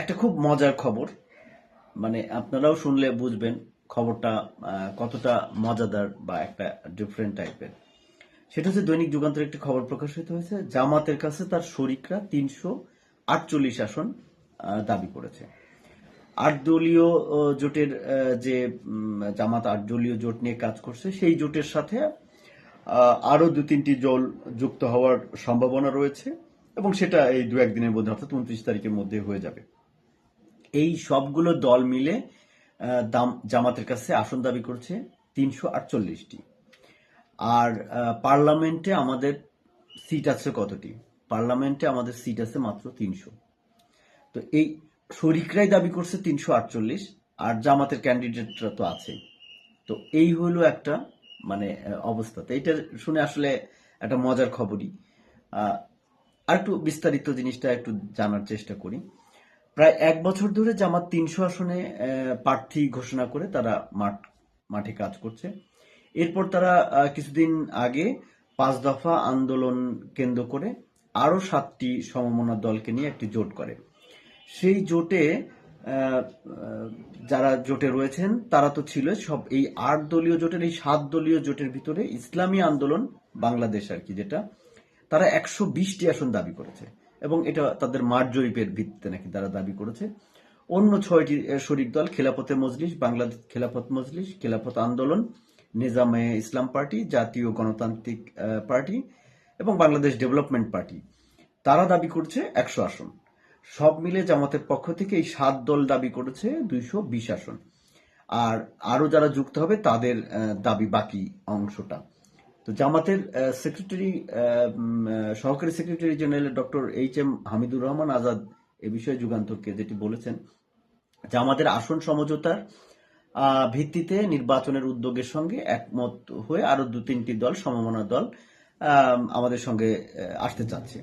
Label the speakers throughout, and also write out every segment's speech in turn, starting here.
Speaker 1: একটা খুব মজার খবর, মানে আপনারাও শুনলে বুঝবেন খবরটা কতটা মজাদার বা একটা ডিফারেন্ট টাইপের। সেটা হচ্ছে দৈনিক যুগান্তর একটি খবর প্রকাশিত হয়েছে, জামাতের কাছে তার শরিকরা ৩৪৮ আসন দাবি করেছে। আট দলীয় জোটের যে জামাত ৮ দলীয় জোট নিয়ে কাজ করছে, সেই জোটের সাথে আরো ২-৩টি দল যুক্ত হওয়ার সম্ভাবনা রয়েছে এবং সেটা এই ২-১ দিনের মধ্যে অর্থাৎ ২৯ তারিখের মধ্যে হয়ে যাবে। এই সবগুলো দল মিলে জামাতের কাছে আসন দাবি করছে ৩৪৮টি। আর পার্লামেন্টে আমাদের সিট আছে কতটি? পার্লামেন্টে আমাদের সিট আছে মাত্র ৩০০। তো এই শরিকরাই দাবি করছে ৩৪৮, আর জামাতের ক্যান্ডিডেটরা তো আছেই। তো এই হলো একটা মানে অবস্থা। তো এইটা শুনে আসলে একটা মজার খবরই। আর একটু বিস্তারিত জিনিসটা একটু জানার চেষ্টা করি। প্রায় ১ বছর ধরে জামাত ৩০০ আসনে প্রার্থী ঘোষণা করে তারা মাঠে কাজ করছে। এরপর তারা কিছুদিন আগে ৫ দফা আন্দোলন কেন্দ্র করে আরো ৭টি সমমনা দলকে নিয়ে একটি জোট করে। সেই জোটে আহ, আহ, যারা জোটে রয়েছেন তারা তো ছিল সব এই ৮ দলীয় জোটের, এই ৭ দলীয় জোটের ভিতরে ইসলামী আন্দোলন বাংলাদেশ আর কি, যেটা তারা ১২০টি আসন দাবি করেছে এবং এটা তাদের মাঠ জরিপের ভিত্তিতে নাকি তারা দাবি করেছে। অন্য ৬টি শরিক দল খেলাফতে মজলিস, বাংলাদেশ খেলাফত মজলিস, খেলাফত আন্দোলন, নিজামে ইসলাম পার্টি, জাতীয় গণতান্ত্রিক পার্টি এবং বাংলাদেশ ডেভেলপমেন্ট পার্টি, তারা দাবি করছে ১০০ আসন। সব মিলে জামাতের পক্ষ থেকে এই ৭ দল দাবি করেছে ২২০ আসন। আর আরো যারা যুক্ত হবে তাদের দাবি বাকি অংশটা। তো জামাতের সেক্রেটারি, সহকারী secretary general doctor H M Hamidur Rahman Azad এ বিষয়ে যুগান্তরকে যেটি বলেছেন, জামাতের আসন সমঝোতার ভিত্তিতে নির্বাচনের উদ্যোগের সঙ্গে একমত হয়ে আরো ২-৩টি দল, সমমনা দল আমাদের সঙ্গে আসতে চাচ্ছে।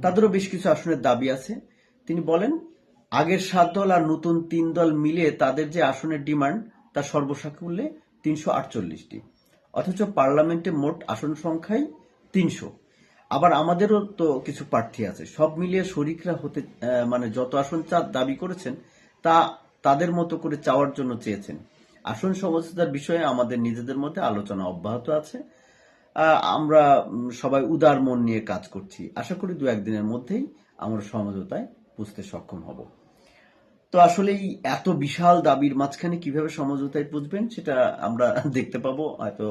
Speaker 1: তাদেরও বেশ কিছু আসনের দাবি আছে। তিনি বলেন, আগের ৭ দল আর নতুন ৩ দল মিলে তাদের যে আসনের ডিমান্ড তার সর্বসাকুল্যে ৩৪৮টি, অথচ পার্লামেন্টে মোট আসন সংখ্যাই ৩০০। আবার আমাদেরও তো কিছু প্রার্থী আছে। সব মিলিয়ে শরিকরা হতে মানে যত আসন দাবি করেছেন তা তাদের মতো করে চাওয়ার জন্য চেয়েছেন। আসন সমঝোতার বিষয়ে আমাদের নিজেদের মধ্যে আলোচনা অব্যাহত আছে। আমরা সবাই উদার মন নিয়ে কাজ করছি। আশা করি ২-১ দিনের মধ্যেই আমরা সমঝোতায় বুঝতে সক্ষম হব। তো আসলে এই এত বিশাল দাবির মাঝখানে কিভাবে সমঝোতায় বুঝবেন সেটা আমরা দেখতে পাবো হয়তো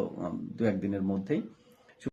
Speaker 1: ২-১ দিনের মধ্যেই।